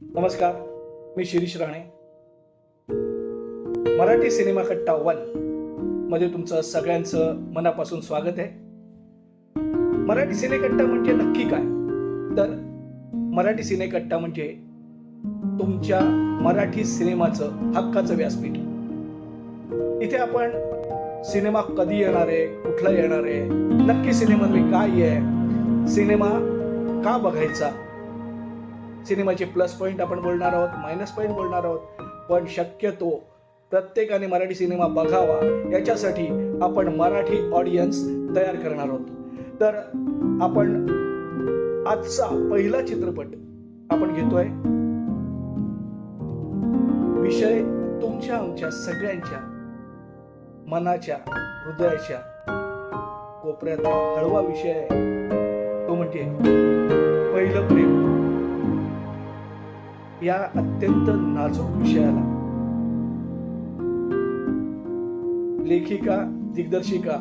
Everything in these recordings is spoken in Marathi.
नमस्कार, मी शिरीष राणे. मराठी सिनेमा कट्टा 1 मध्ये तुमचं सगळ्यांचं मनापासून स्वागत आहे. मराठी सिनेकट्टा म्हणजे नक्की काय? तर मराठी सिनेकट्टा म्हणजे तुमच्या मराठी सिनेमाचं हक्काचं व्यासपीठ. इथे आपण सिनेमा कधी येणार आहे, कुठला येणार आहे, नक्की सिनेमामध्ये काय आहे, सिनेमा का बघायचा, सिनेमाचे प्लस पॉईंट आपण बोलणार आहोत, मायनस पॉईंट बोलणार आहोत. पण शक्यतो प्रत्येकाने मराठी सिनेमा बघावा याच्यासाठी आपण मराठी ऑडियन्स तयार करणार आहोत. तर आपण आजचा पहिला चित्रपट आपण घेतोय. विषय तुमच्या आमच्या सगळ्यांच्या मनाच्या हृदयाच्या कोपऱ्यातला हळवा विषय आहे. तो म्हणजे पहिलं प्रेम. या अत्यंत नाजूक विषयाला लेखिका दिग्दर्शिका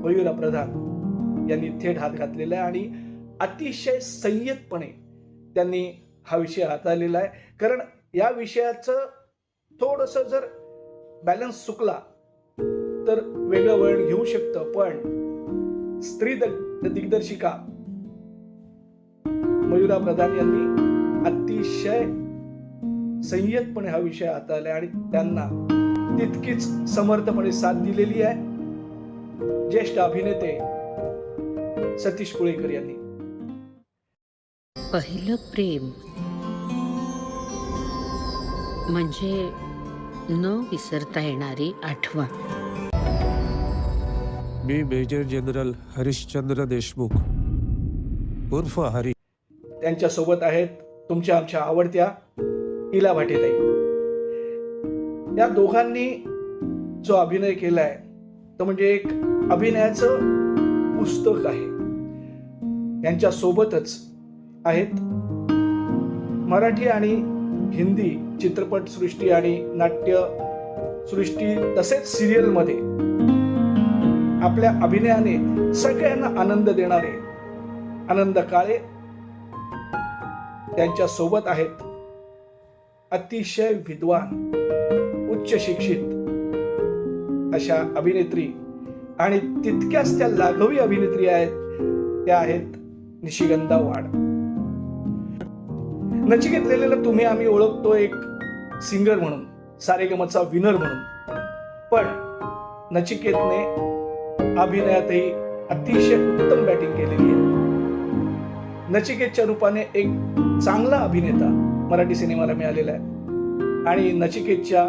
मयुरा प्रधान यांनी थेट हात घातलेला आहे आणि अतिशय संयतपणे त्यांनी हा विषय हाताळलेला आहे. कारण या विषयाचं थोडंसं जर बॅलन्स चुकला तर वेगळं वळण घेऊ शकतं. पण स्त्री दिग्दर्शिका मयुरा प्रधान यांनी अतिशय संयतपणे हा विषय हाताळला आणि त्यांना तितकीच समर्थपणे साथ दिलेली आहे ज्येष्ठ अभिनेते सतीश पुळेकर यांनी. पहिलं प्रेम म्हणजे न विसरता येणारी आठवण. मी मेजर जनरल हरिश्चंद्र देशमुख उर्फ हरी. त्यांच्या सोबत आहेत तुमच्या आमच्या आवडत्या इला भाटेताई. या दोघांनी जो अभिनय केलाय तो म्हणजे एक अभिनयाचं पुस्तक आहे. यांच्या सोबतच आहेत मराठी आणि हिंदी चित्रपट सृष्टी आणि नाट्य सृष्टी तसेच सिरियल मध्ये आपल्या अभिनयाने सगळ्यांना आनंद देणारे आनंद काळे. त्यांच्या सोबत आहेत अतिशय विद्वान उच्च शिक्षित अशा अभिनेत्री आणि तितक्याच त्या लाघवी अभिनेत्री आहेत. त्या आहेत निशिगंधा वाड. नचिकेत लेलेला तुम्ही आम्ही ओळखतो एक सिंगर म्हणून, सारेगमचा विनर म्हणून. पण नचिकेतने अभिनयातही अतिशय उत्तम बॅटिंग केलेली आहे. नचिकेतच्या रूपाने एक चांगला अभिनेता मराठी सिनेमाला मिळालेला आहे. आणि नचिकेतच्या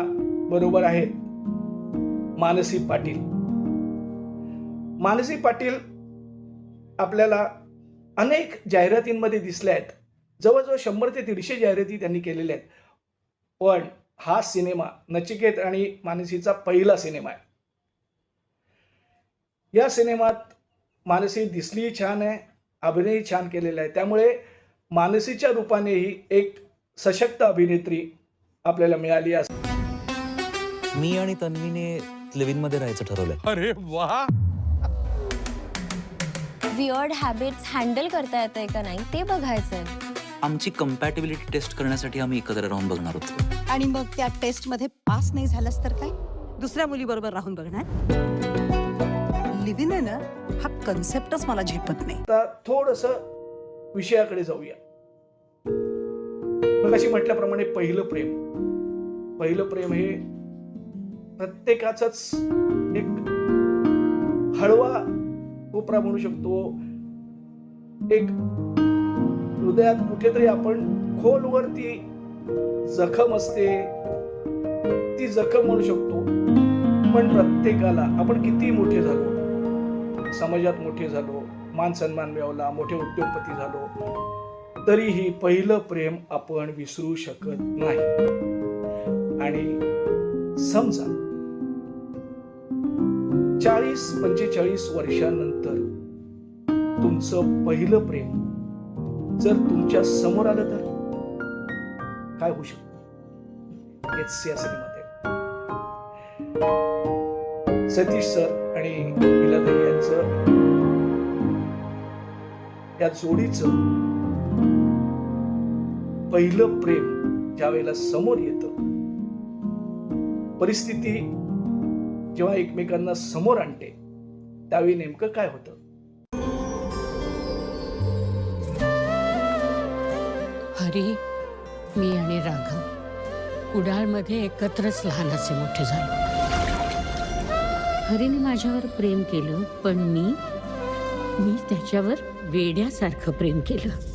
बरोबर आहेत मानसी पाटील. मानसी पाटील आपल्याला अनेक जाहिरातींमध्ये दिसल्या आहेत. जवळजवळ 100 ते 150 जाहिराती त्यांनी केलेल्या आहेत. पण हा सिनेमा नचिकेत आणि मानसीचा पहिला सिनेमा आहे. या सिनेमात मानसी दिसली छान आहे, अभिनय छान केलेला आहे. त्यामुळे मानसीच्या रूपानेही एक सशक्त अभिनेत्री आपल्याला मिळाली. मी आणि तन्वीने लिव्हिंग मध्ये राहायचं ठरवलंय. अरे वा. वियर्ड हॅबिट्स हँडल करता येतंय का नाही ते बघायचंय. आमची कम्पॅटिबिलिटी टेस्ट करण्यासाठी आम्ही एकत्र राहून बघणार होतो. आणि मग त्या टेस्ट मध्ये पास नाही झालास तर काय? दुसऱ्या मुलीबरोबर राहून बघणार? लिव्ह इन आहे ना, हा कन्सेप्टच मला झेपत नाही. आता थोडस विषयाकडे जाऊया. मग अशी म्हटल्याप्रमाणे पहिलं प्रेम हे प्रत्येकाच एक हळवा कोपरा म्हणू शकतो. एक हृदयात कुठेतरी आपण खोलवरती जखम असते, ती जखम म्हणू शकतो. पण प्रत्येकाला आपण किती मोठे झालो, समाजात मोठे झालो, मान सन्मान मिळवला, मोठे उद्योगपती झालो, तरीही पहिलं प्रेम आपण विसरू शकत नाही. आणि समजा 40-45 वर्षांनंतर तुमचं पहिलं प्रेम जर तुमच्या समोर आलं तर काय होऊ शकतं? हेच या सिनेमात आहे. सतीश सर आणि इलाताई यांचं या जोडीचं पहिलं प्रेम ज्या वेळेला समोर येतं, परिस्थिती जेव्हा एकमेकांना समोर आणते, त्यावेळी नेमकं काय होतं? हरी, मी आणि राघव कुडाळमध्ये एकत्रच लहानाचे मोठे झालो. हरीने माझ्यावर प्रेम केलं, पण मी त्याच्यावर वेड्यासारखं प्रेम केलं.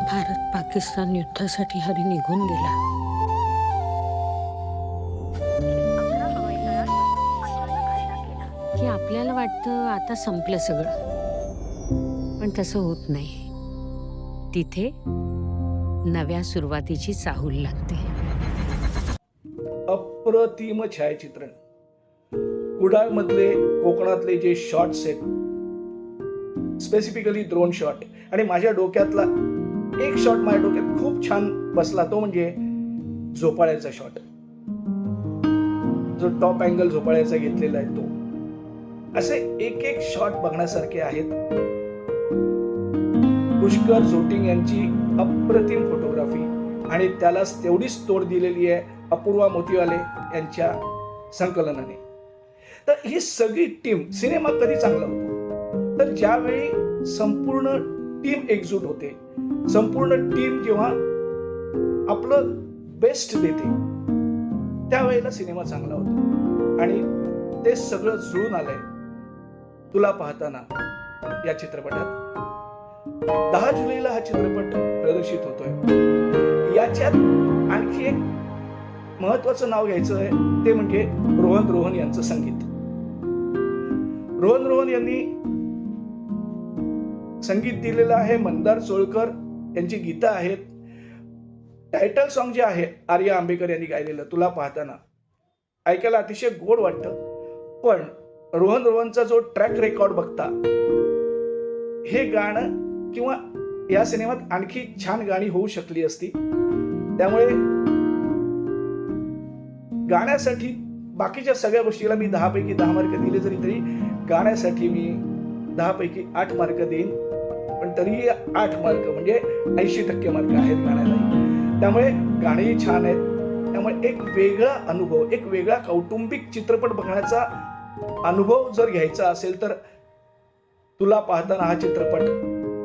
भारत पाकिस्तान युद्धासाठी हरी निघून गेला. की आपल्याला वाटतं आता संपलं सगळं, पण तसं होत नाही. तिथे नव्या सुरुवातीची चाहूल लागते. अप्रतिम छायाचित्रण. कुडाळ मधले कोकणातले जे शॉट्स आहेत, स्पेसिफिकली ड्रोन शॉट, आणि माझ्या डोक्यातला एक शॉट माझ्या डोक्यात खूप छान बसला, तो म्हणजे झोपाळ्याचा शॉट. जो टॉप अँगल झोपाळ्याचा घेतलेला आहे तो. असे एक एक शॉट बघण्यासारखे आहेत. पुष्कर जोटिंग यांची अप्रतिम फोटोग्राफी, आणि त्यालाच तेवढीच तोड दिलेली आहे अपूर्वा मोतीवाले यांच्या संकलनाने. तर ही सगळी टीम, सिनेमा कधी चांगला होतो तर ज्यावेळी संपूर्ण टीम एकजूट होते, संपूर्ण टीम जेव्हा आपलं बेस्ट देते, त्यावेळेला सिनेमा चांगला होतो. आणि ते सगळं जुळून आलंय तुला पाहताना या चित्रपटात. 10 जुलैला हा चित्रपट प्रदर्शित होतोय. याच्यात आणखी एक महत्वाचं नाव घ्यायचं आहे, ते म्हणजे रोहन रोहन यांचं संगीत. रोहन रोहन यांनी संगीत दिलेलं आहे. मंदार चोळकर यांची गीतं आहेत. टायटल सॉन्ग जे आहे आर्या आंबेकर यांनी गायलेलं, तुला पाहताना, ऐकायला अतिशय गोड वाटतं. पण रोहन रोहनचा जो ट्रॅक रेकॉर्ड बघता, हे गाणं किंवा या सिनेमात आणखी छान गाणी होऊ शकली असती. त्यामुळे गाण्यासाठी बाकीच्या सगळ्या गोष्टीला मी 10 पैकी 10 मार्क दिले, तरी गाण्यासाठी मी 10 पैकी 8 मार्क देईन. पण तरीही 8 मार्क म्हणजे 80% मार्क आहेत गाण्याला. त्यामुळे गाणेही छान आहेत. त्यामुळे एक वेगळा अनुभव, एक वेगळा कौटुंबिक चित्रपट बघण्याचा अनुभव जर घ्यायचा असेल तर तुला पाहताना हा चित्रपट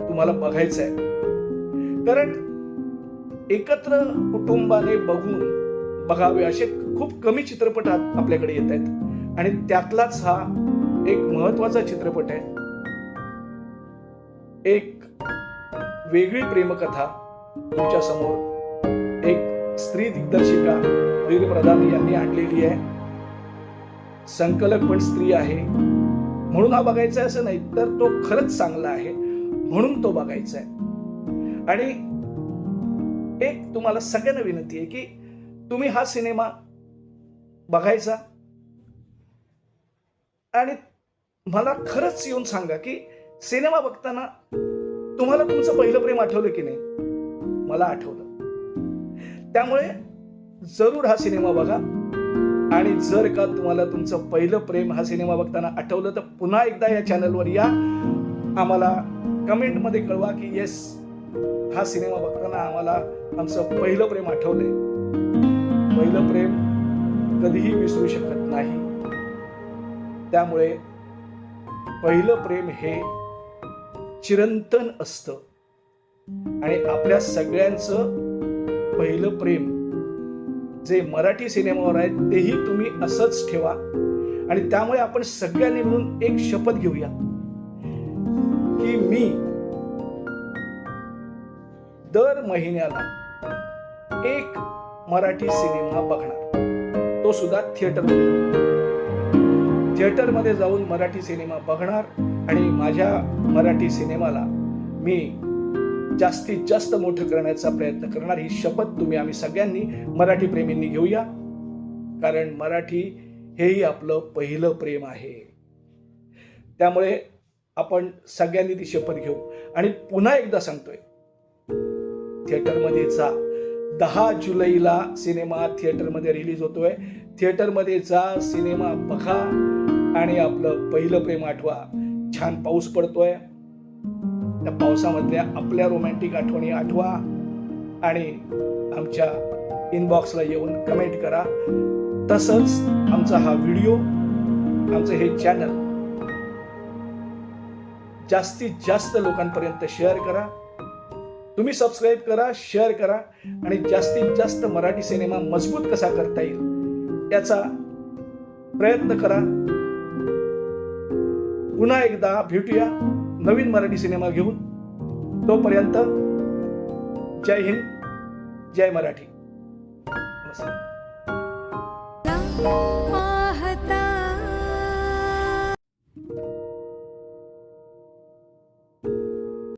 तुम्हाला बघायचा आहे. कारण एकत्र कुटुंबाने बघावे असे खूप कमी चित्रपट आपल्याकडे येत आहेत, आणि त्यातलाच हा एक महत्वाचा चित्रपट आहे. एक वेगळी प्रेमकथा तुमच्या समोर एक स्त्री दिग्दर्शिका वीर प्रधान यांनी आणलेली आहे. संकलक पण स्त्री आहे, म्हणून हा बघायचा आहे असं नाही, तर तो खरंच चांगला आहे म्हणून तो बघायचा आहे. आणि एक तुम्हाला सगळ्यांना विनंती आहे की तुम्ही हा सिनेमा बघायचा, आणि मला खरंच येऊन सांगा की सिनेमा बघताना तुम्हाला तुमचं पहिलं प्रेम आठवलं की नाही. मला आठवलं. त्यामुळे जरूर हा सिनेमा बघा. आणि जर का तुम्हाला तुमचं पहिलं प्रेम हा सिनेमा बघताना आठवलं तर पुन्हा एकदा या चॅनलवर या, आम्हाला कमेंटमध्ये कळवा की येस, हा सिनेमा बघताना आम्हाला आमचं पहिलं प्रेम आठवलंय. पहिलं प्रेम कधीही विसरू शकत नाही. त्यामुळे पहिलं प्रेम हे चिरंतन असतं, आणि आपल्या सगळ्यांचं पहिलं प्रेम जे मराठी सिनेमावर आहे तेही तुम्ही असंच ठेवा. आणि त्यामुळे आपण सगळ्यांनी मिळून एक शपथ घेऊया की मी दर महिन्याला एक मराठी सिनेमा बघणार, तो सुद्धा थिएटरमध्ये जाऊन मराठी सिनेमा बघणार. आणि माझ्या मराठी सिनेमाला मी जास्तीत जास्त मोठं करण्याचा प्रयत्न करणार. ही शपथ आम्ही सगळ्यांनी मराठी प्रेमींनी घेऊया, कारण मराठी हेही आपलं पहिलं प्रेम आहे. त्यामुळे आपण सगळ्यांनी ती शपथ घेऊ. आणि पुन्हा एकदा सांगतोय, थिएटरमध्ये जा. 10 जुलैला सिनेमा थिएटरमध्ये रिलीज होतोय. थिएटरमध्ये जा, सिनेमा बघा आणि आपलं पहिलं प्रेम आठवा. छान पाऊस पडतोय, त्या पावसामधल्या आपल्या रोमॅन्टिक आठवणी आठवा. आणि आमच्या इनबॉक्सला येऊन कमेंट करा. तसंच आमचा हा व्हिडिओ, आमचं हे चॅनल जास्तीत जास्त लोकांपर्यंत शेअर करा. तुम्ही सबस्क्राईब करा, शेअर करा आणि जास्तीत जास्त मराठी सिनेमा मजबूत कसा करता येईल याचा प्रयत्न करा. पुन्हा एकदा भेटूया नवीन मराठी सिनेमा घेऊन. तोपर्यंत जय हिंद, जय मराठी. नमस्कार.